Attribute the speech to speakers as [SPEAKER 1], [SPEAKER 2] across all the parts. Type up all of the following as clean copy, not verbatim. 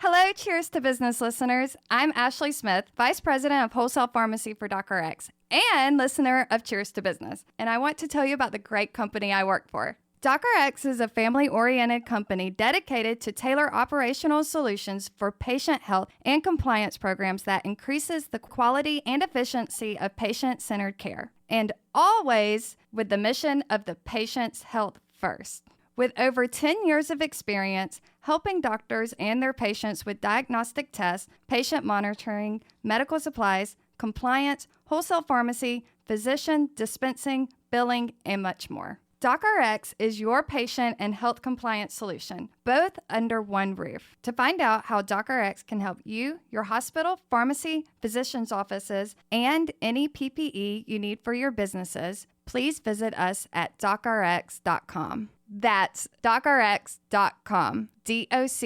[SPEAKER 1] Hello, Cheers to Business listeners. I'm Ashley Smith, Vice President of Wholesale Pharmacy for DocRx and listener of Cheers to Business. And I want to tell you about the great company I work for. DocRx is a family-oriented company dedicated to tailor operational solutions for patient health and compliance programs that increases the quality and efficiency of patient-centered care, and always with the mission of the patient's health first. With over 10 years of experience helping doctors and their patients with diagnostic tests, patient monitoring, medical supplies, compliance, wholesale pharmacy, physician dispensing, billing, and much more. DocRx is your patient and health compliance solution, both under one roof. To find out how DocRx can help you, your hospital, pharmacy, physician's offices, and any PPE you need for your businesses, please visit us at docrx.com. That's docrx.com, docrx.com.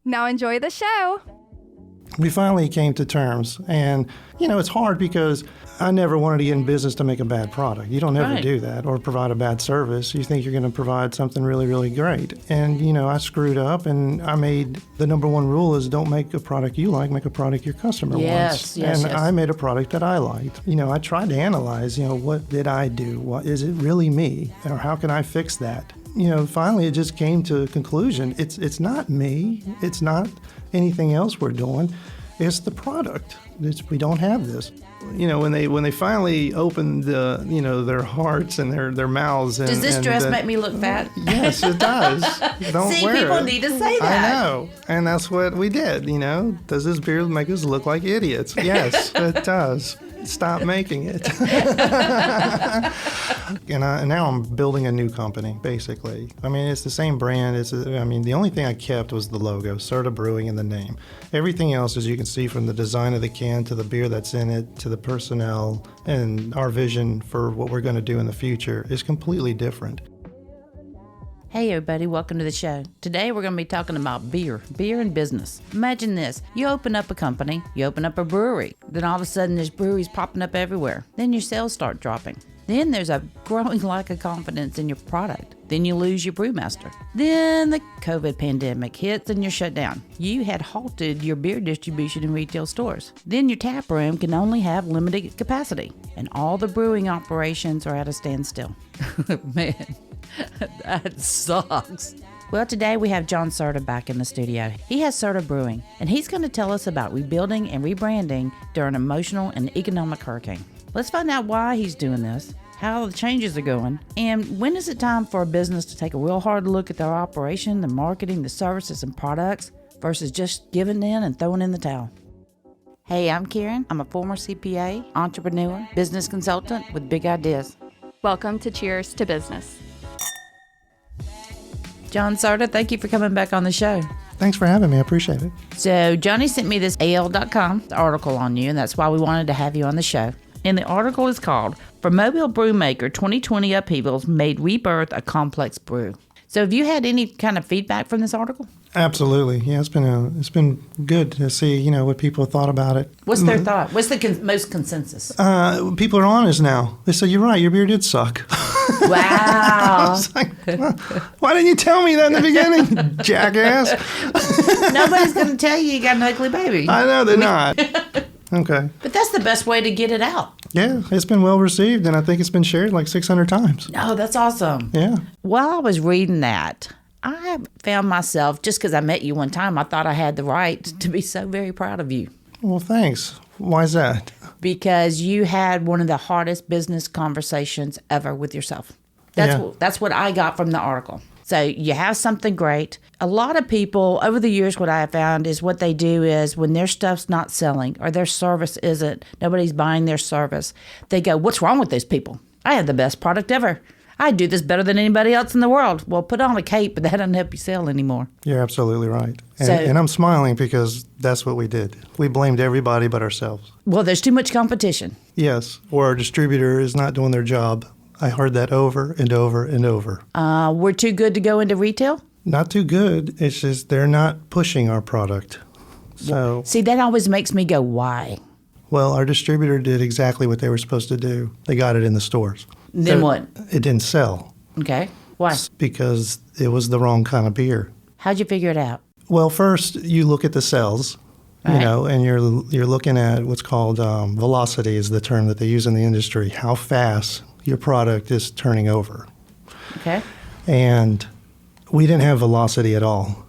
[SPEAKER 1] Now enjoy the show.
[SPEAKER 2] We finally came to terms, and it's hard because I never wanted to get in business to make a bad product. You don't ever do that or provide a bad service. You think you're going to provide something really, really great. And, I screwed up, and I made the number one rule is don't make a product you like, make a product your customer wants.
[SPEAKER 3] Yes.
[SPEAKER 2] I made a product that I liked. I tried to analyze, what did I do? What is it really me? Or how can I fix that? Finally it just came to a conclusion. It's not me. It's not anything else we're doing. It's the product. We don't have this. When they finally opened their hearts and their mouths.
[SPEAKER 3] Does this dress make me look fat?
[SPEAKER 2] Yes, it does. Don't
[SPEAKER 3] See,
[SPEAKER 2] wear
[SPEAKER 3] people
[SPEAKER 2] it.
[SPEAKER 3] need to say that.
[SPEAKER 2] I know, and that's what we did. Does this beer make us look like idiots? Yes, it does. Stop making it. And now I'm building a new company, basically. It's the same brand. The only thing I kept was the logo, Serda Brewing, and the name. Everything else, as you can see from the design of the can to the beer that's in it to the personnel and our vision for what we're going to do in the future is completely different.
[SPEAKER 3] Hey everybody, welcome to the show. Today we're going to be talking about beer and business. Imagine this, you open up a company, you open up a brewery, then all of a sudden there's breweries popping up everywhere. Then your sales start dropping. Then there's a growing lack of confidence in your product. Then you lose your brewmaster. Then the COVID pandemic hits and you're shut down. You had halted your beer distribution in retail stores. Then your tap room can only have limited capacity. And all the brewing operations are at a standstill. Man, that sucks. Well, today we have John Serda back in the studio. He has Serda Brewing, and he's going to tell us about rebuilding and rebranding during an emotional and economic hurricane. Let's find out why he's doing this, how the changes are going, and when is it time for a business to take a real hard look at their operation, the marketing, the services, and products versus just giving in and throwing in the towel. Hey, I'm Karen. I'm a former CPA, entrepreneur, business consultant with big ideas.
[SPEAKER 1] Welcome to Cheers to Business.
[SPEAKER 3] John Serda, thank you for coming back on the show.
[SPEAKER 2] Thanks for having me. I appreciate it.
[SPEAKER 3] So Johnny sent me this AL.com article on you, and that's why we wanted to have you on the show. And the article is called, For Mobile Brewmaker 2020 Upheavals Made Rebirth a Complex Brew. So have you had any kind of feedback from this article?
[SPEAKER 2] Absolutely. Yeah, it's been good to see, what people thought about it.
[SPEAKER 3] What's their thought? What's the most consensus?
[SPEAKER 2] People are honest now. They say, you're right, your beer did suck.
[SPEAKER 3] Wow.
[SPEAKER 2] I was like, why didn't you tell me that in the beginning, jackass?
[SPEAKER 3] Nobody's going to tell you got an ugly baby.
[SPEAKER 2] I know, they're not. Okay.
[SPEAKER 3] But that's the best way to get it out.
[SPEAKER 2] Yeah, it's been well received, and I think it's been shared like 600 times.
[SPEAKER 3] Oh, that's awesome.
[SPEAKER 2] Yeah.
[SPEAKER 3] While I was reading that, I found myself, just because I met you one time, I thought I had the right to be so very proud of you.
[SPEAKER 2] Well, thanks. Why is that?
[SPEAKER 3] Because you had one of the hardest business conversations ever with yourself. That's what I got from the article. So you have something great. A lot of people, over the years, what I have found is what they do is when their stuff's not selling or their service isn't, nobody's buying their service, they go, what's wrong with those people? I have the best product ever. I do this better than anybody else in the world. Well, put on a cape, but that doesn't help you sell anymore.
[SPEAKER 2] You're absolutely right. And I'm smiling because that's what we did. We blamed everybody but ourselves.
[SPEAKER 3] Well, there's too much competition.
[SPEAKER 2] Yes, or our distributor is not doing their job. I heard that over and over and over.
[SPEAKER 3] We're too good to go into retail?
[SPEAKER 2] Not too good. It's just they're not pushing our product. So
[SPEAKER 3] see, that always makes me go, why?
[SPEAKER 2] Well, our distributor did exactly what they were supposed to do. They got it in the stores.
[SPEAKER 3] Then what?
[SPEAKER 2] It didn't sell.
[SPEAKER 3] Okay. Why?
[SPEAKER 2] Because it was the wrong kind of beer.
[SPEAKER 3] How'd you figure it out?
[SPEAKER 2] Well, first you look at the sales,
[SPEAKER 3] Right.
[SPEAKER 2] and you're looking at what's called velocity is the term that they use in the industry, how fast your product is turning over.
[SPEAKER 3] Okay.
[SPEAKER 2] And we didn't have velocity at all.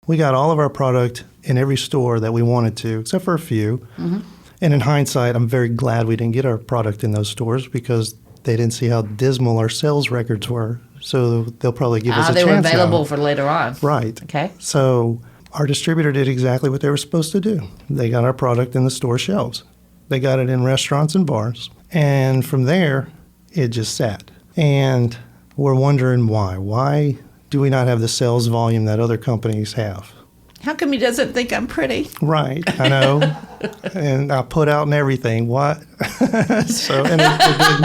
[SPEAKER 2] We got all of our product in every store that we wanted to, except for a few. Mm-hmm. And in hindsight, I'm very glad we didn't get our product in those stores because they didn't see how dismal our sales records were. So they'll probably give us a chance
[SPEAKER 3] They were
[SPEAKER 2] now.
[SPEAKER 3] available for later on.
[SPEAKER 2] Right.
[SPEAKER 3] Okay.
[SPEAKER 2] So our distributor did exactly what they were supposed to do. They got our product in the store shelves. They got it in restaurants and bars. And from there, it just sat. And we're wondering why. Why do we not have the sales volume that other companies have?
[SPEAKER 3] How come he doesn't think I'm pretty?
[SPEAKER 2] Right, I know. And I put out and everything. What? So, and it didn't.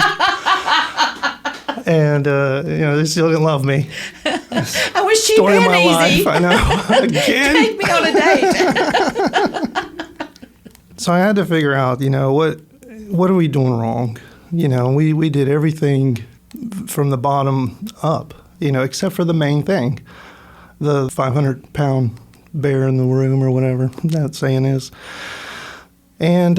[SPEAKER 2] And, they still didn't love me.
[SPEAKER 3] I wish she'd
[SPEAKER 2] Story of
[SPEAKER 3] been
[SPEAKER 2] my
[SPEAKER 3] easy.
[SPEAKER 2] life, I know. Again.
[SPEAKER 3] Take me on a date.
[SPEAKER 2] So I had to figure out, what are we doing wrong? We did everything from the bottom up, except for the main thing, the 500-pound bear in the room or whatever that saying is. And,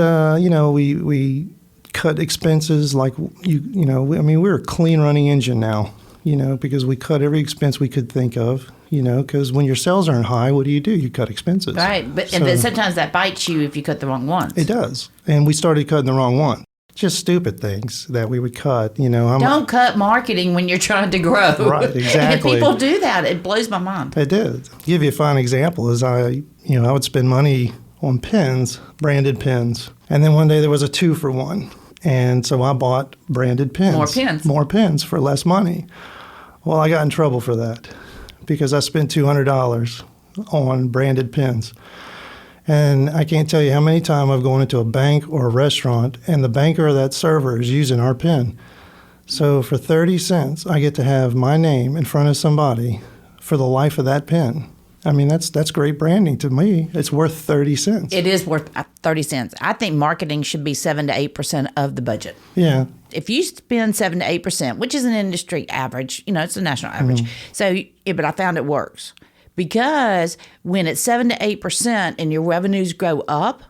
[SPEAKER 2] we cut expenses like, we're a clean running engine now, because we cut every expense we could think of, because when your sales aren't high, what do? You cut expenses.
[SPEAKER 3] Right, but sometimes that bites you if you cut the wrong ones.
[SPEAKER 2] It does. And we started cutting the wrong one. Just stupid things that we would cut,
[SPEAKER 3] Don't cut marketing when you're trying to grow.
[SPEAKER 2] Right, exactly.
[SPEAKER 3] And people do that. It blows my mind.
[SPEAKER 2] It did. Give you a fine example is I would spend money on pens, branded pens. And then one day there was a 2-for-1. And so I bought branded pens. More pens for less money. Well, I got in trouble for that because I spent $200 on branded pens. And I can't tell you how many times I've gone into a bank or a restaurant and the banker or that server is using our pen. So for 30 cents, I get to have my name in front of somebody for the life of that pen. I mean, that's great branding to me. It's worth 30 cents.
[SPEAKER 3] It is worth 30 cents. I think marketing should be 7 to 8% of the budget.
[SPEAKER 2] Yeah.
[SPEAKER 3] If you spend 7 to 8%, which is an industry average, it's a national average.
[SPEAKER 2] Mm-hmm.
[SPEAKER 3] So, but I found it works. Because when it's 7 to 8% and your revenues go up,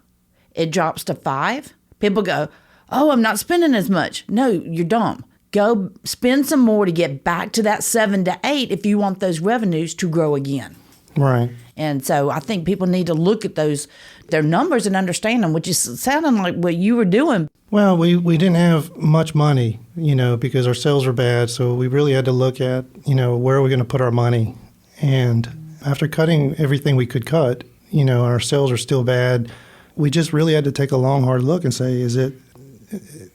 [SPEAKER 3] it drops to 5. People go, oh, I'm not spending as much. No, you're dumb. Go spend some more to get back to that 7 to 8 if you want those revenues to grow again.
[SPEAKER 2] Right.
[SPEAKER 3] And so I think people need to look at their numbers and understand them, which is sounding like what you were doing.
[SPEAKER 2] Well, we didn't have much money, because our sales were bad. So we really had to look at, where are we going to put our money? And after cutting everything we could cut, our sales are still bad. We just really had to take a long, hard look and say, is it,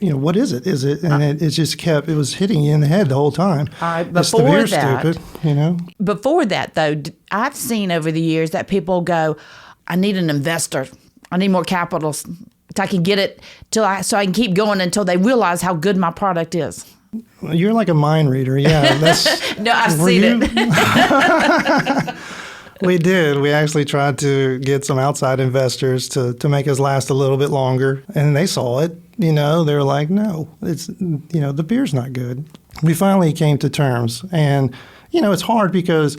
[SPEAKER 2] what is it? Is it? And it just kept, it was hitting you in the head the whole time.
[SPEAKER 3] All right,
[SPEAKER 2] It's the beer stupid,
[SPEAKER 3] Before that, though, I've seen over the years that people go, I need an investor. I need more capital so I can get it so I can keep going until they realize how good my product is.
[SPEAKER 2] You're like a mind reader. Yeah. That's,
[SPEAKER 3] No, I've seen it.
[SPEAKER 2] We did. We actually tried to get some outside investors to make us last a little bit longer. And they saw it. They were like, no, it's, the beer's not good. We finally came to terms. And, it's hard because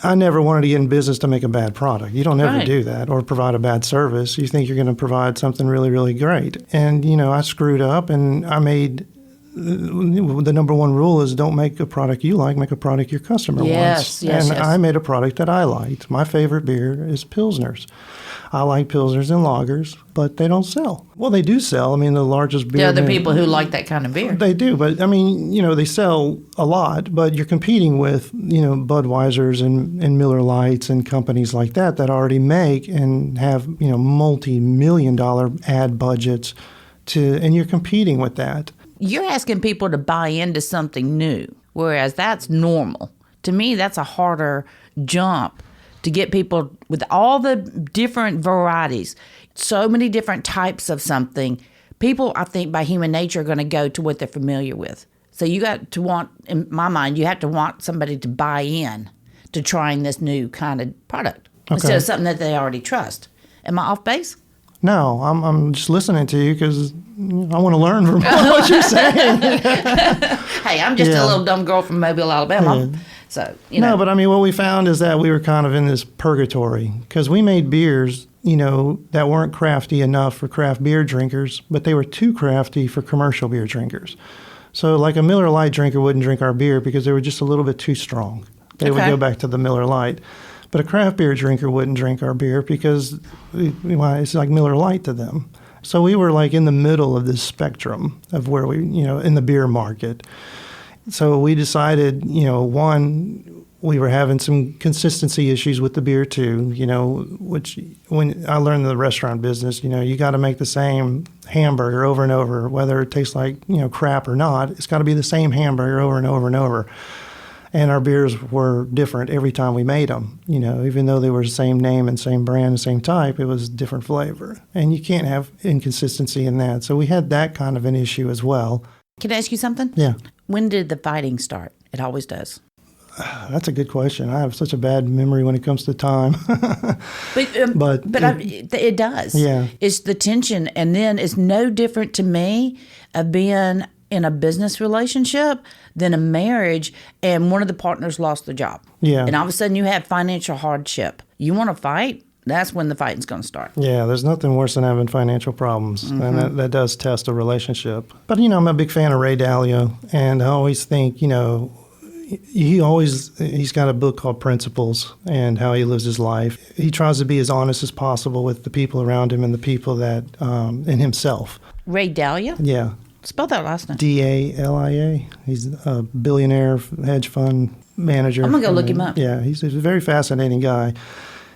[SPEAKER 2] I never wanted to get in business to make a bad product. You don't ever
[SPEAKER 3] Right.
[SPEAKER 2] do that or provide a bad service. You think you're going to provide something really, really great. And, I screwed up and I made the number one rule is don't make a product you like, make a product your customer wants.
[SPEAKER 3] Yes.
[SPEAKER 2] I made a product that I liked. My favorite beer is Pilsners. I like Pilsners and lagers, but they don't sell. Well, they do sell. I mean, the largest beer.
[SPEAKER 3] There are other people who like that kind of beer.
[SPEAKER 2] They do, but I mean, they sell a lot, but you're competing with, Budweiser's and Miller Lights and companies like that already make and have, multi-million-dollar ad budgets and you're competing with that.
[SPEAKER 3] You're asking people to buy into something new, whereas that's normal. To me, that's a harder jump to get people with all the different varieties, so many different types of something. People, I think, by human nature, are going to go to what they're familiar with. So you got to want, in my mind, you have to want somebody to buy in to trying this new kind of product instead of something that they already trust. Am I off base?
[SPEAKER 2] No, I'm just listening to you because, I want to learn from what you're saying.
[SPEAKER 3] Hey, I'm just a little dumb girl from Mobile, Alabama.
[SPEAKER 2] Yeah.
[SPEAKER 3] So,
[SPEAKER 2] No, but I mean, what we found is that we were kind of in this purgatory because we made beers, that weren't crafty enough for craft beer drinkers, but they were too crafty for commercial beer drinkers. So like a Miller Lite drinker wouldn't drink our beer because they were just a little bit too strong. They would go back to the Miller Lite. But a craft beer drinker wouldn't drink our beer because it's like Miller Lite to them. So we were like in the middle of this spectrum of where we, in the beer market. So we decided, one, we were having some consistency issues with the beer too, which when I learned the restaurant business, you got to make the same hamburger over and over, whether it tastes like, crap or not. It's got to be the same hamburger over and over and over. And our beers were different every time we made them. Even though they were the same name and same brand and same type, it was different flavor. And you can't have inconsistency in that. So we had that kind of an issue as well.
[SPEAKER 3] Can I ask you something?
[SPEAKER 2] Yeah.
[SPEAKER 3] When did the fighting start? It always does.
[SPEAKER 2] That's a good question. I have such a bad memory when it comes to time.
[SPEAKER 3] but it does.
[SPEAKER 2] Yeah.
[SPEAKER 3] It's the tension. And then it's no different to me of being in a business relationship than a marriage and one of the partners lost their job.
[SPEAKER 2] Yeah.
[SPEAKER 3] And all of a sudden you have financial hardship. You want to fight? That's when the fighting's going to start.
[SPEAKER 2] Yeah, there's nothing worse than having financial problems, and that does test a relationship. But, I'm a big fan of Ray Dalio, and I always think, he's got a book called Principles and how he lives his life. He tries to be as honest as possible with the people around him and the people that, and himself.
[SPEAKER 3] Ray Dalio?
[SPEAKER 2] Yeah.
[SPEAKER 3] Spell that last name.
[SPEAKER 2] Dalia. He's a billionaire hedge fund manager.
[SPEAKER 3] I'm going to go look him up.
[SPEAKER 2] Yeah, he's a very fascinating guy.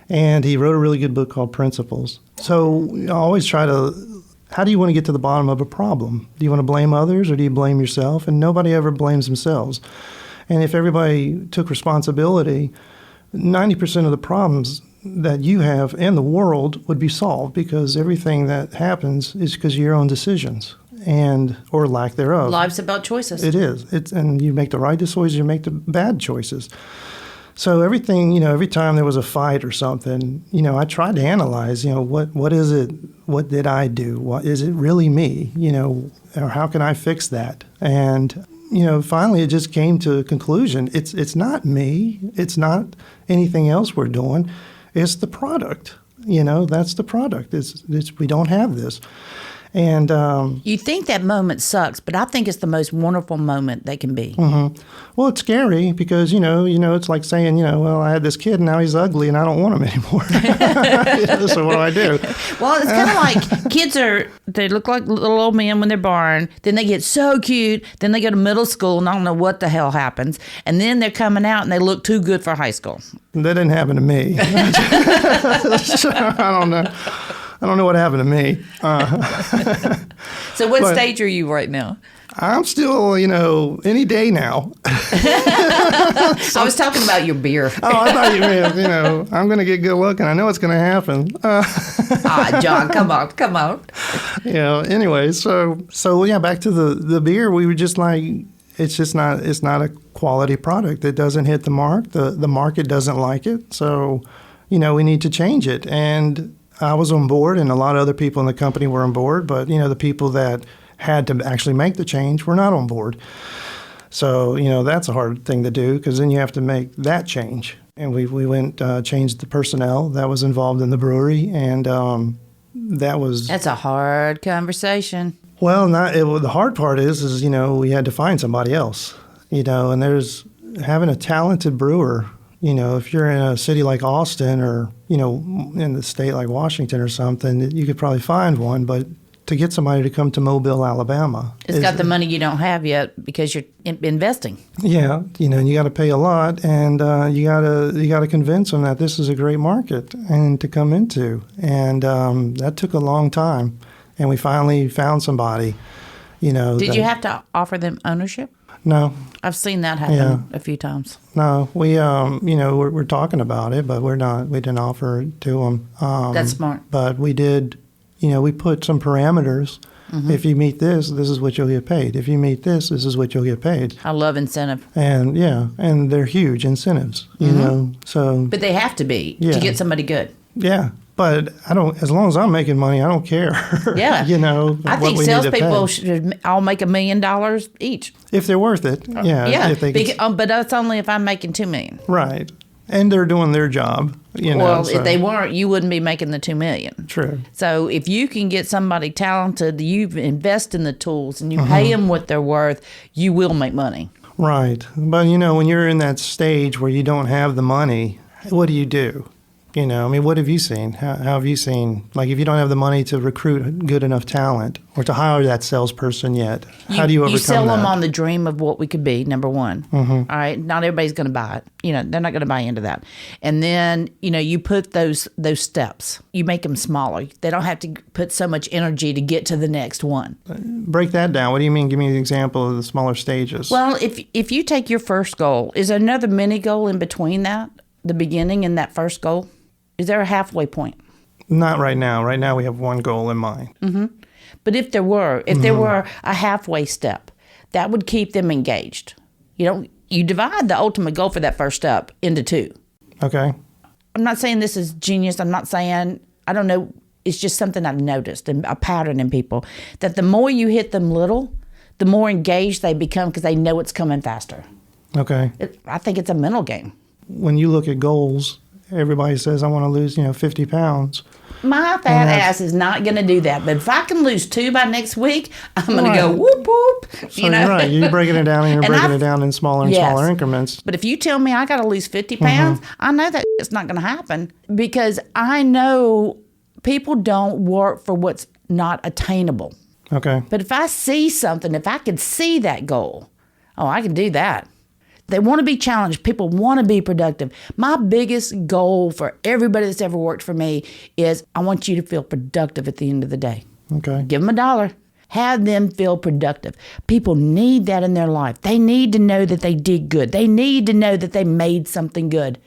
[SPEAKER 2] And he wrote a really good book called Principles. So I always try to, how do you want to get to the bottom of a problem? Do you want to blame others or do you blame yourself? And nobody ever blames themselves. And if everybody took responsibility, 90% of the problems that you have and the world would be solved because everything that happens is because of your own decisions and or lack thereof.
[SPEAKER 3] Life's about choices.
[SPEAKER 2] It is. And you make the right choices, you make the bad choices. So everything, every time there was a fight or something, I tried to analyze, what is it? What did I do? Is it really me? Or how can I fix that? And, finally it just came to a conclusion. It's not me. It's not anything else we're doing. It's the product. That's the product. We don't have this. And
[SPEAKER 3] you think that moment sucks, but I think it's the most wonderful moment they can be.
[SPEAKER 2] Mm-hmm. Well, it's scary because it's like saying, well, I had this kid and now he's ugly and I don't want him anymore. So what do?
[SPEAKER 3] Well, it's kind of like kids they look like little old men when they're born. Then they get so cute. Then they go to middle school and I don't know what the hell happens. And then they're coming out and they look too good for high school.
[SPEAKER 2] That didn't happen to me. I don't know what happened to me.
[SPEAKER 3] So what stage are you right now?
[SPEAKER 2] I'm still, any day now.
[SPEAKER 3] I was talking about your beer.
[SPEAKER 2] Oh, I thought you meant, I'm going to get good looking. I know it's going to happen.
[SPEAKER 3] John, come on.
[SPEAKER 2] Anyway, so yeah, back to the beer. We were just like, it's not a quality product. It doesn't hit the mark. The market doesn't like it. So, we need to change it. And I was on board, and a lot of other people in the company were on board, but, the people that had to actually make the change were not on board. So, that's a hard thing to do because then you have to make that change. And we went, changed the personnel that was involved in the brewery, and that's
[SPEAKER 3] a hard conversation.
[SPEAKER 2] Well, the hard part is, we had to find somebody else, and there's having a talented brewer. If you're in a city like Austin or, in the state like Washington or something, you could probably find one. But to get somebody to come to Mobile, Alabama.
[SPEAKER 3] It's got the money you don't have yet because you're investing.
[SPEAKER 2] Yeah, and you got to pay a lot, and you got to convince them that this is a great market and to come into. And that took a long time. And we finally found somebody,
[SPEAKER 3] Did you have to offer them ownership?
[SPEAKER 2] No.
[SPEAKER 3] I've seen that happen a few times.
[SPEAKER 2] No, we, we're talking about it, but we didn't offer it to them.
[SPEAKER 3] That's smart.
[SPEAKER 2] But we did, we put some parameters. Mm-hmm. If you meet this is what you'll get paid. If you meet this is what you'll get paid.
[SPEAKER 3] I love incentive.
[SPEAKER 2] And and they're huge incentives, so.
[SPEAKER 3] But they have to be to get somebody good.
[SPEAKER 2] Yeah. But I don't. As long as I'm making money, I don't care.
[SPEAKER 3] Yeah. I
[SPEAKER 2] what
[SPEAKER 3] think
[SPEAKER 2] we need to
[SPEAKER 3] salespeople
[SPEAKER 2] pay.
[SPEAKER 3] should all make $1 million each.
[SPEAKER 2] If they're worth it. Yeah.
[SPEAKER 3] Yeah,
[SPEAKER 2] If they
[SPEAKER 3] but that's only if I'm making $2 million.
[SPEAKER 2] right. And they're doing their job.
[SPEAKER 3] Well,
[SPEAKER 2] so.
[SPEAKER 3] if they weren't, you wouldn't be making the $2 million.
[SPEAKER 2] True.
[SPEAKER 3] So if you can get somebody talented, you invest in the tools and you pay them what they're worth, you will make money.
[SPEAKER 2] Right. But, when you're in that stage where you don't have the money, what do you do? What have you seen? How have you seen, like, if you don't have the money to recruit good enough talent or to hire that salesperson yet, how do you overcome
[SPEAKER 3] You sell
[SPEAKER 2] that?
[SPEAKER 3] them on the dream of what we could be, number one. All right. Not everybody's going to buy it. They're not going to buy into that. And then, you put those steps. You make them smaller. They don't have to put so much energy to get to the next one.
[SPEAKER 2] Break that down. What do you mean? Give me an example of the smaller stages.
[SPEAKER 3] Well, if you take your first goal, is there another mini goal in between that, the beginning and that first goal? Is there a halfway point?
[SPEAKER 2] Not right now. Right now we have one goal in mind.
[SPEAKER 3] But if there were a halfway step, that would keep them engaged. You divide the ultimate goal for that first step into two.
[SPEAKER 2] Okay.
[SPEAKER 3] I'm not saying this is genius. I'm not saying, I don't know. It's just something I've noticed, and a pattern in people, that the more you hit them little, the more engaged they become because they know it's coming faster.
[SPEAKER 2] Okay.
[SPEAKER 3] I think it's a mental game.
[SPEAKER 2] When you look at goals, everybody says, I want to lose, 50 pounds.
[SPEAKER 3] My fat ass is not going to do that. But if I can lose 2 by next week, I'm going to go whoop, whoop.
[SPEAKER 2] So you're right. You're breaking it down and you're breaking it down in smaller and smaller increments.
[SPEAKER 3] But if you tell me I got to lose 50 pounds, I know that it's not going to happen because I know people don't work for what's not attainable.
[SPEAKER 2] Okay.
[SPEAKER 3] But if I see something, if I can see that goal, I can do that. They want to be challenged. People want to be productive. My biggest goal for everybody that's ever worked for me is I want you to feel productive at the end of the day.
[SPEAKER 2] Okay.
[SPEAKER 3] Give them $1. Have them feel productive. People need that in their life. They need to know that they did good. They need to know that they made something good.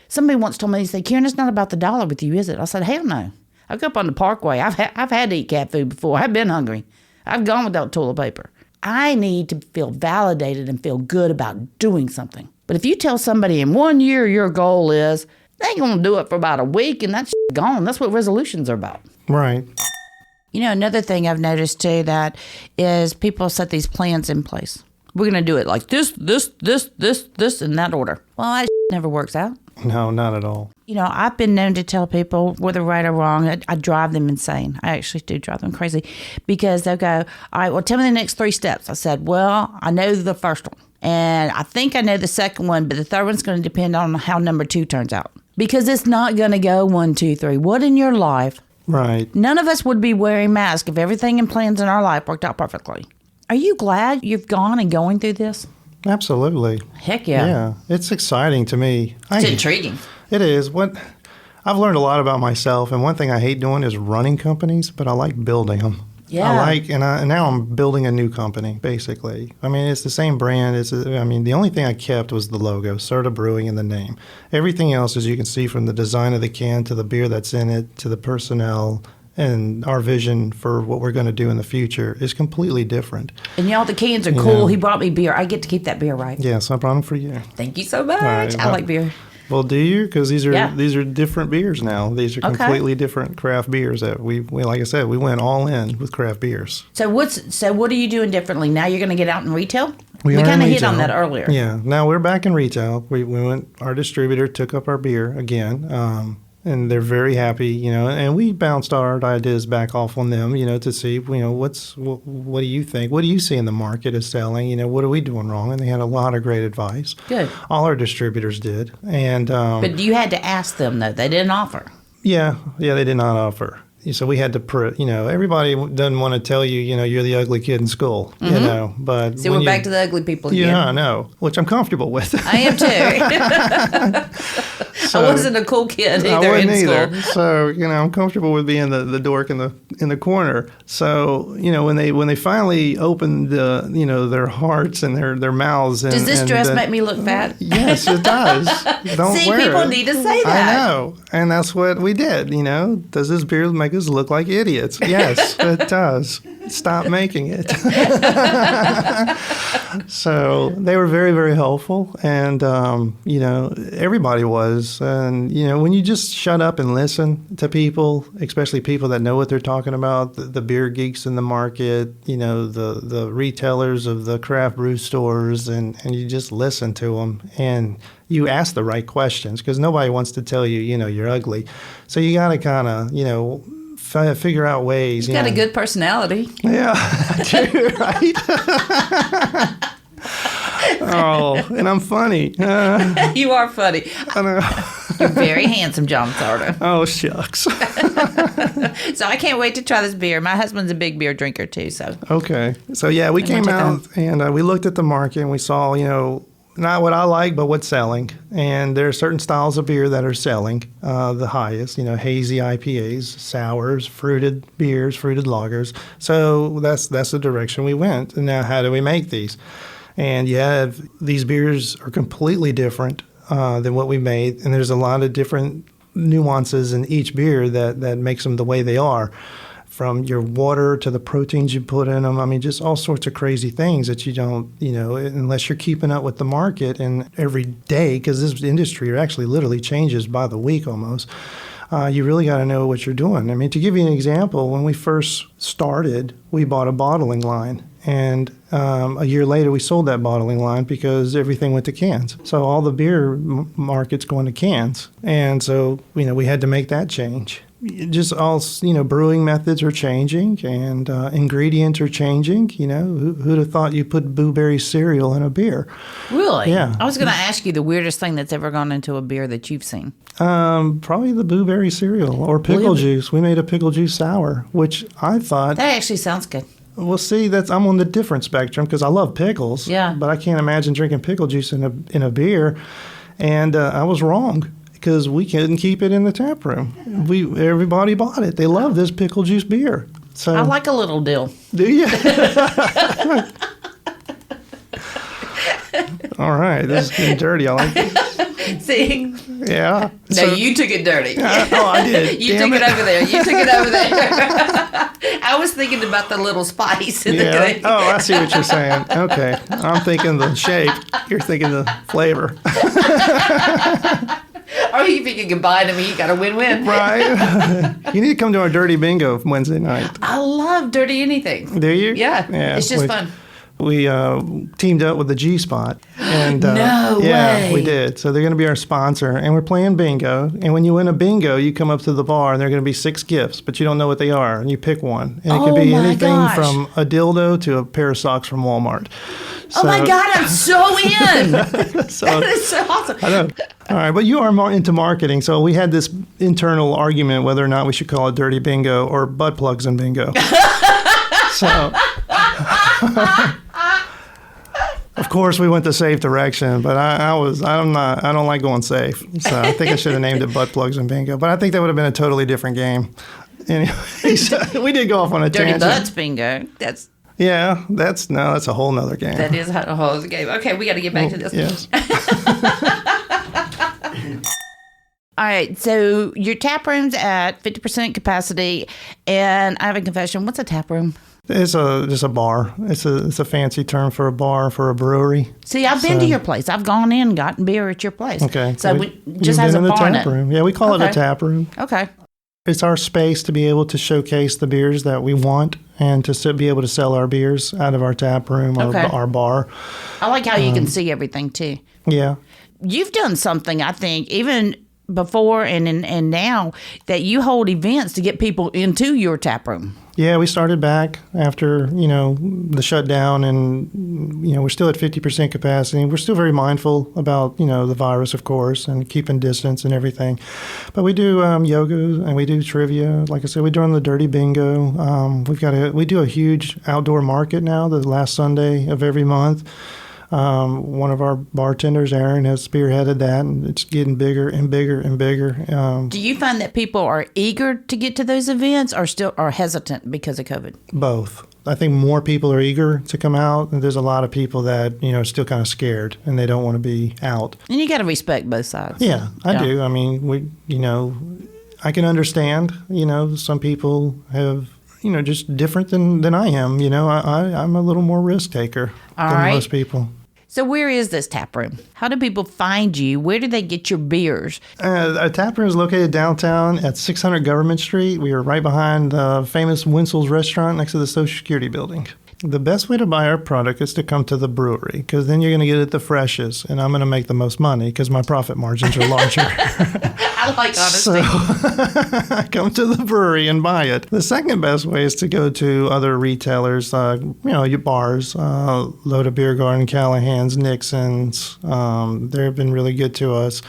[SPEAKER 3] Somebody once told me, they said, Karen, it's not about the dollar with you, is it? I said, hell no. I go up on the Parkway. I've had to eat cat food before. I've been hungry. I've gone without toilet paper. I need to feel validated and feel good about doing something. But if you tell somebody in 1 year your goal is, they ain't going to do it for about a week and that's gone. That's what resolutions are about.
[SPEAKER 2] Right.
[SPEAKER 3] Another thing I've noticed too that is people set these plans in place. We're going to do it like this, in that order. Well, that never works out.
[SPEAKER 2] No, not at all.
[SPEAKER 3] I've been known to tell people, whether right or wrong, I drive them insane. I actually do drive them crazy because they'll go, all right, well, tell me the next 3 steps. I said, well, I know the first one. And I think I know the second one, but the third one's going to depend on how number 2 turns out. Because it's not going to go 1, 2, 3. What in your life?
[SPEAKER 2] Right.
[SPEAKER 3] None of us would be wearing masks if everything and plans in our life worked out perfectly. Are you glad you've gone and going through this?
[SPEAKER 2] Absolutely.
[SPEAKER 3] Heck yeah.
[SPEAKER 2] Yeah. It's exciting to me.
[SPEAKER 3] It's intriguing.
[SPEAKER 2] It is. I've learned a lot about myself, and one thing I hate doing is running companies, but I like building them.
[SPEAKER 3] Yeah.
[SPEAKER 2] And now I'm building a new company, basically. I mean, it's the same brand. The only thing I kept was the logo, Serda Brewing, and the name. Everything else, as you can see, from the design of the can to the beer that's in it to the personnel and our vision for what we're going to do in the future is completely different.
[SPEAKER 3] And the cans are cool. He brought me beer. I get to keep that beer, right?
[SPEAKER 2] Yes, I brought them for you.
[SPEAKER 3] Thank you so much.
[SPEAKER 2] Right,
[SPEAKER 3] I like beer.
[SPEAKER 2] Well, do you? Because these are different beers now. These are completely different craft beers that we like I said, we went all in with craft beers.
[SPEAKER 3] So what are you doing differently now? You're going to get out in retail? We
[SPEAKER 2] are
[SPEAKER 3] kind of
[SPEAKER 2] in
[SPEAKER 3] hit on
[SPEAKER 2] retail.
[SPEAKER 3] that earlier.
[SPEAKER 2] Yeah. Now we're back in retail. We went. Our distributor took up our beer again. And they're very happy, and we bounced our ideas back off on them, to see, what do you think? What do you see in the market is selling? What are we doing wrong? And they had a lot of great advice.
[SPEAKER 3] Good.
[SPEAKER 2] All our distributors did. And
[SPEAKER 3] but you had to ask them, though. They didn't offer.
[SPEAKER 2] Yeah, they did not offer. So we had to, everybody doesn't want to tell you, you're the ugly kid in school, but.
[SPEAKER 3] So we're back to the ugly people again.
[SPEAKER 2] Yeah, I know, which I'm comfortable with.
[SPEAKER 3] I am too. I wasn't a cool kid either in school.
[SPEAKER 2] So, I'm comfortable with being the dork in the corner. So, when they finally opened their hearts and their mouths.
[SPEAKER 3] Does this dress make me look fat?
[SPEAKER 2] Yes, it does. Don't
[SPEAKER 3] See,
[SPEAKER 2] wear
[SPEAKER 3] people
[SPEAKER 2] it.
[SPEAKER 3] need to say that.
[SPEAKER 2] I know. And that's what we did, Does this beer make us look like idiots? Yes, it does. Stop making it. So they were very, very helpful. And, everybody was. And, when you just shut up and listen to people, especially people that know what they're talking about, the beer geeks in the market, the retailers of the craft brew stores, and you just listen to them and you ask the right questions because nobody wants to tell you, you're ugly. So you got to kind of, figure out ways.
[SPEAKER 3] You've got a good personality.
[SPEAKER 2] Yeah, I do, right? Oh, and I'm funny.
[SPEAKER 3] You are funny.
[SPEAKER 2] I know.
[SPEAKER 3] You're very handsome, John Serda.
[SPEAKER 2] Oh, shucks.
[SPEAKER 3] So I can't wait to try this beer. My husband's a big beer drinker, too. So
[SPEAKER 2] Okay. So, yeah, we came out and we looked at the market and we saw, not what I like, but what's selling. And there are certain styles of beer that are selling the highest, hazy IPAs, sours, fruited beers, fruited lagers. So that's the direction we went. And now how do we make these? And these beers are completely different than what we made. And there's a lot of different nuances in each beer that makes them the way they are. From your water to the proteins you put in them. I mean, just all sorts of crazy things that you don't, unless you're keeping up with the market and every day, because this industry actually literally changes by the week almost. You really got to know what you're doing. I mean, to give you an example, when we first started, we bought a bottling line. And a year later, we sold that bottling line because everything went to cans. So all the beer market's going to cans. And so, we had to make that change. Just all, brewing methods are changing and ingredients are changing. Who'd have thought you put blueberry cereal in a beer?
[SPEAKER 3] Really?
[SPEAKER 2] Yeah.
[SPEAKER 3] I was going to ask you the weirdest thing that's ever gone into a beer that you've seen.
[SPEAKER 2] Probably the blueberry cereal or pickle juice. We made a pickle juice sour, which I thought...
[SPEAKER 3] That actually sounds good.
[SPEAKER 2] Well, see, I'm on the different spectrum because I love pickles.
[SPEAKER 3] Yeah.
[SPEAKER 2] But I can't imagine drinking pickle juice in a beer. And I was wrong. Because we couldn't keep it in the tap room. Everybody bought it. They love this pickle juice beer. So
[SPEAKER 3] I like a little dill.
[SPEAKER 2] Do you? All right, this is getting dirty. I like this.
[SPEAKER 3] See?
[SPEAKER 2] Yeah.
[SPEAKER 3] No, you took it dirty.
[SPEAKER 2] I did.
[SPEAKER 3] You took it over there. You took it over there. I was thinking about the little spice in the thing.
[SPEAKER 2] Oh, I see what you're saying. Okay. I'm thinking the shape. You're thinking the flavor.
[SPEAKER 3] Or if you can combine them, you got a win-win.
[SPEAKER 2] Right. You need to come to our Dirty Bingo Wednesday night.
[SPEAKER 3] I love dirty anything.
[SPEAKER 2] Do you?
[SPEAKER 3] Yeah. It's just fun.
[SPEAKER 2] We teamed up with the G-Spot. And,
[SPEAKER 3] No way.
[SPEAKER 2] Yeah, we did. So they're going to be our sponsor. And we're playing bingo. And when you win a bingo, you come up to the bar, and there are going to be 6 gifts, but you don't know what they are. And you pick one. And it could be anything from a dildo to a pair of socks from Walmart.
[SPEAKER 3] Oh, my God, I'm so in. That is so awesome.
[SPEAKER 2] I know. All right, but you are more into marketing. So we had this internal argument whether or not we should call it Dirty Bingo or Butt Plugs and Bingo. So... Of course, we went the safe direction, but I don't like going safe. So I think I should have named it Butt Plugs and Bingo. But I think that would have been a totally different game. Anyway, so we did go off on a
[SPEAKER 3] Dirty
[SPEAKER 2] tangent.
[SPEAKER 3] Butts Bingo. That's
[SPEAKER 2] a whole nother game.
[SPEAKER 3] That is a whole other game. Okay, we got to get back to this.
[SPEAKER 2] Yes.
[SPEAKER 3] All right, so your tap room's at 50% capacity, and I have a confession. What's a tap room?
[SPEAKER 2] It's just a bar. It's a fancy term for a bar for a brewery.
[SPEAKER 3] See, I've been to your place. I've gone in and gotten beer at your place.
[SPEAKER 2] Okay.
[SPEAKER 3] So we just has a bar in it.
[SPEAKER 2] Room. Yeah, we call it a tap room.
[SPEAKER 3] Okay.
[SPEAKER 2] It's our space to be able to showcase the beers that we want and to be able to sell our beers out of our tap room, our bar.
[SPEAKER 3] I like how you can see everything, too.
[SPEAKER 2] Yeah.
[SPEAKER 3] You've done something, I think, even before and now, that you hold events to get people into your tap room.
[SPEAKER 2] Yeah, we started back after, the shutdown, and, we're still at 50% capacity. We're still very mindful about, the virus, of course, and keeping distance and everything. But we do yoga and we do trivia. Like I said, we're doing the Dirty Bingo. We do a huge outdoor market now, the last Sunday of every month. One of our bartenders, Aaron, has spearheaded that, and it's getting bigger and bigger and bigger.
[SPEAKER 3] Do you find that people are eager to get to those events or still are hesitant because of COVID?
[SPEAKER 2] Both. I think more people are eager to come out, and there's a lot of people that, are still kind of scared, and they don't want to be out.
[SPEAKER 3] And you got to respect both sides.
[SPEAKER 2] Yeah, I do. I mean, I can understand, some people have... just different than I am. I'm a little more risk taker than most people.
[SPEAKER 3] So where is this tap room? How do people find you? Where do they get your beers?
[SPEAKER 2] Our tap room is located downtown at 600 Government Street. We are right behind the famous Winsel's restaurant next to the Social Security building. The best way to buy our product is to come to the brewery, because then you're going to get it the freshest, and I'm going to make the most money because my profit margins are larger.
[SPEAKER 3] I like honesty.
[SPEAKER 2] So come to the brewery and buy it. The second best way is to go to other retailers, your bars, Loda Beer Garden, Callahan's, Nixon's. They've been really good to us.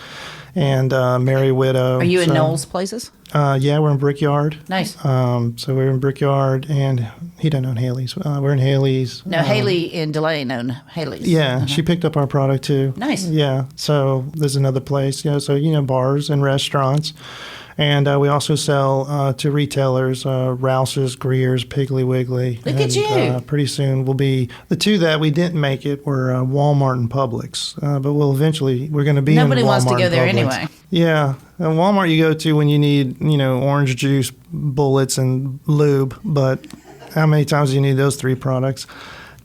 [SPEAKER 2] And Merry Widow.
[SPEAKER 3] Are you in Noel's places?
[SPEAKER 2] Yeah, we're in Brickyard.
[SPEAKER 3] Nice.
[SPEAKER 2] So we're in Brickyard, and he doesn't own Haley's. We're in Haley's.
[SPEAKER 3] No, Haley and Delane own Haley's.
[SPEAKER 2] Yeah, she picked up our product too.
[SPEAKER 3] Nice.
[SPEAKER 2] Yeah, so there's another place. Bars and restaurants. And we also sell to retailers, Rouse's, Greer's, Piggly Wiggly.
[SPEAKER 3] Look at you.
[SPEAKER 2] Pretty soon will be, the two that we didn't make it were Walmart and Publix. But we're going to be
[SPEAKER 3] Nobody
[SPEAKER 2] in Walmart
[SPEAKER 3] wants to go there
[SPEAKER 2] and Publix.
[SPEAKER 3] anyway.
[SPEAKER 2] Yeah. Walmart you go to when you need, orange juice, bullets, and lube. But how many times do you need those three products?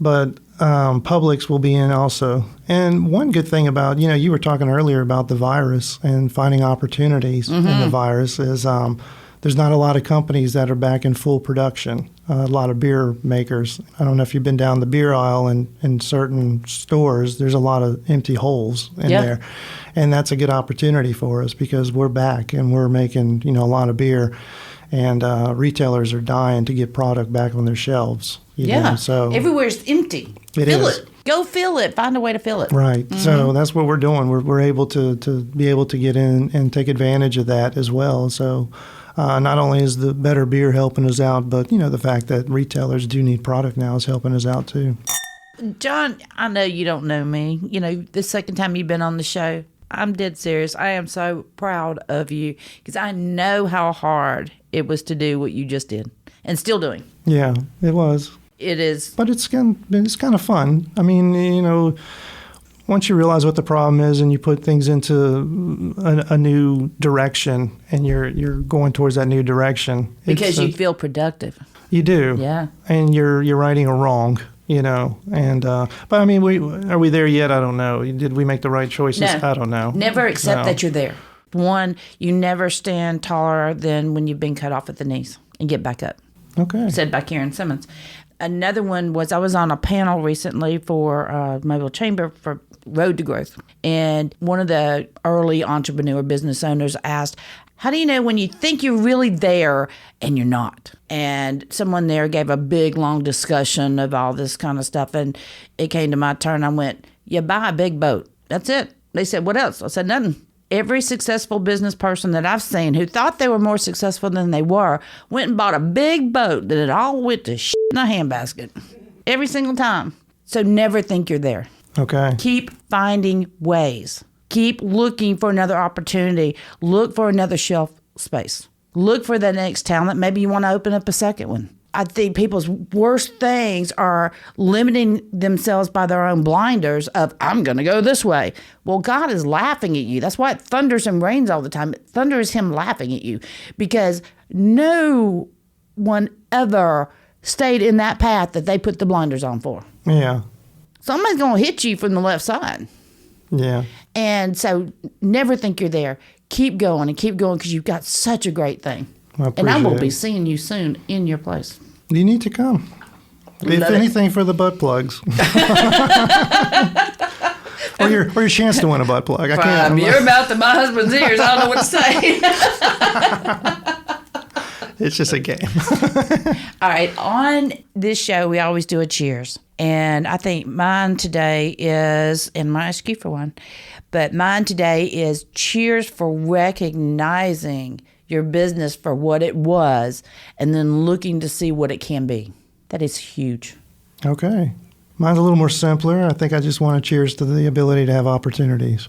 [SPEAKER 2] But Publix will be in also. And one good thing about, you were talking earlier about the virus and finding opportunities in the virus is there's not a lot of companies that are back in full production. A lot of beer makers. I don't know if you've been down the beer aisle in certain stores. There's a lot of empty holes in there. And that's a good opportunity for us because we're back and we're making, a lot of beer. And retailers are dying to get product back on their shelves. So
[SPEAKER 3] everywhere's empty. Fill it. Go fill it. Find a way to fill it.
[SPEAKER 2] Right. Mm-hmm. So that's what we're doing. We're able to be able to get in and take advantage of that as well. So not only is the better beer helping us out, but the fact that retailers do need product now is helping us out too.
[SPEAKER 3] John, I know you don't know me. The second time you've been on the show, I'm dead serious. I am so proud of you because I know how hard it was to do what you just did and still doing.
[SPEAKER 2] Yeah, it was.
[SPEAKER 3] It is.
[SPEAKER 2] But it's kind of fun. I mean, once you realize what the problem is and you put things into a new direction and you're going towards that new direction.
[SPEAKER 3] Because you feel productive.
[SPEAKER 2] You do.
[SPEAKER 3] Yeah.
[SPEAKER 2] And you're righting a wrong. And but I mean, are we there yet? I don't know. Did we make the right choices?
[SPEAKER 3] No.
[SPEAKER 2] I don't know.
[SPEAKER 3] Never accept that you're there. One, you never stand taller than when you've been cut off at the knees and get back up.
[SPEAKER 2] Okay.
[SPEAKER 3] Said by Karen Simmons. Another one was I was on a panel recently for Mobile Chamber for Road to Growth. And one of the early entrepreneur business owners asked, how do you know when you think you're really there and you're not? And someone there gave a big, long discussion of all this kind of stuff. And it came to my turn. I went, you buy a big boat. That's it. They said, what else? I said, nothing. Every successful business person that I've seen who thought they were more successful than they were went and bought a big boat that it all went to shit in a handbasket. Every single time. So never think you're there.
[SPEAKER 2] Okay.
[SPEAKER 3] Keep finding ways. Keep looking for another opportunity. Look for another shelf space. Look for the next talent. Maybe you want to open up a second one. I think people's worst things are limiting themselves by their own blinders of, I'm going to go this way. Well, God is laughing at you. That's why it thunders and rains all the time. Thunder is him laughing at you because no one ever stayed in that path that they put the blinders on for.
[SPEAKER 2] Yeah.
[SPEAKER 3] Somebody's going to hit you from the left side.
[SPEAKER 2] Yeah.
[SPEAKER 3] And so never think you're there. Keep going because you've got such a great thing. And I will be seeing you soon in your place.
[SPEAKER 2] You need to come. If anything, for the butt plugs. or your chance to win a butt plug. I can't.
[SPEAKER 3] You're about to my husband's ears. I don't know what to say.
[SPEAKER 2] It's just a game.
[SPEAKER 3] All right. On this show, we always do a cheers. And I think mine today is, and I ask you for one, but mine today is cheers for recognizing your business for what it was and then looking to see what it can be. That is huge.
[SPEAKER 2] Okay. Mine's a little more simpler. I think I just want to cheers to the ability to have opportunities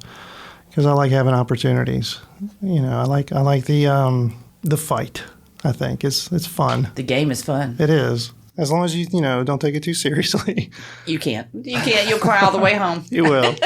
[SPEAKER 2] because I like having opportunities. I like the fight. I think it's fun.
[SPEAKER 3] The game is fun.
[SPEAKER 2] It is. As long as you don't take it too seriously.
[SPEAKER 3] You can't. You'll cry all the way home.
[SPEAKER 2] You will.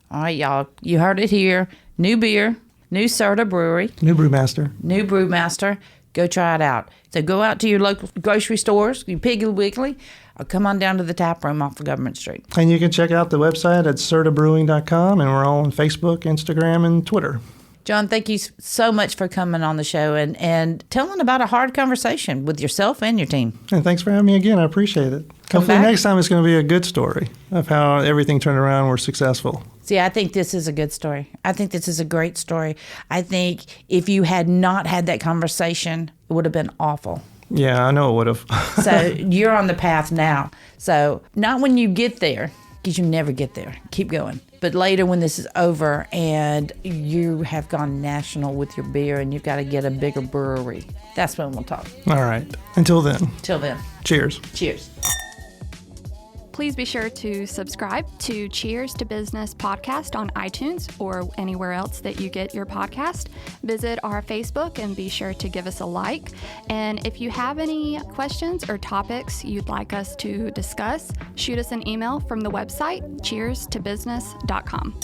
[SPEAKER 3] All right, y'all. You heard it here. New beer. New Serda Brewery.
[SPEAKER 2] New brewmaster.
[SPEAKER 3] New brewmaster. Go try it out. So go out to your local grocery stores, your Piggly Wiggly, or come on down to the tap room off of Government Street.
[SPEAKER 2] And you can check out the website at serdabrewing.com, and we're all on Facebook, Instagram, and Twitter.
[SPEAKER 3] John, thank you so much for coming on the show and telling about a hard conversation with yourself and your team.
[SPEAKER 2] And thanks for having me again. I appreciate it. Hopefully
[SPEAKER 3] back.
[SPEAKER 2] next time it's going to be a good story of how everything turned around and we're successful.
[SPEAKER 3] See, I think this is a good story. I think this is a great story. I think if you had not had that conversation, it would have been awful.
[SPEAKER 2] Yeah, I know it would have.
[SPEAKER 3] So you're on the path now. So not when you get there, because you never get there. Keep going. But later when this is over and you have gone national with your beer and you've got to get a bigger brewery, that's when we'll talk.
[SPEAKER 2] All right. Until then.
[SPEAKER 3] Till then.
[SPEAKER 2] Cheers.
[SPEAKER 3] Cheers.
[SPEAKER 1] Please be sure to subscribe to Cheers to Business podcast on iTunes or anywhere else that you get your podcast. Visit our Facebook and be sure to give us a like. And if you have any questions or topics you'd like us to discuss, shoot us an email from the website cheerstobusiness.com.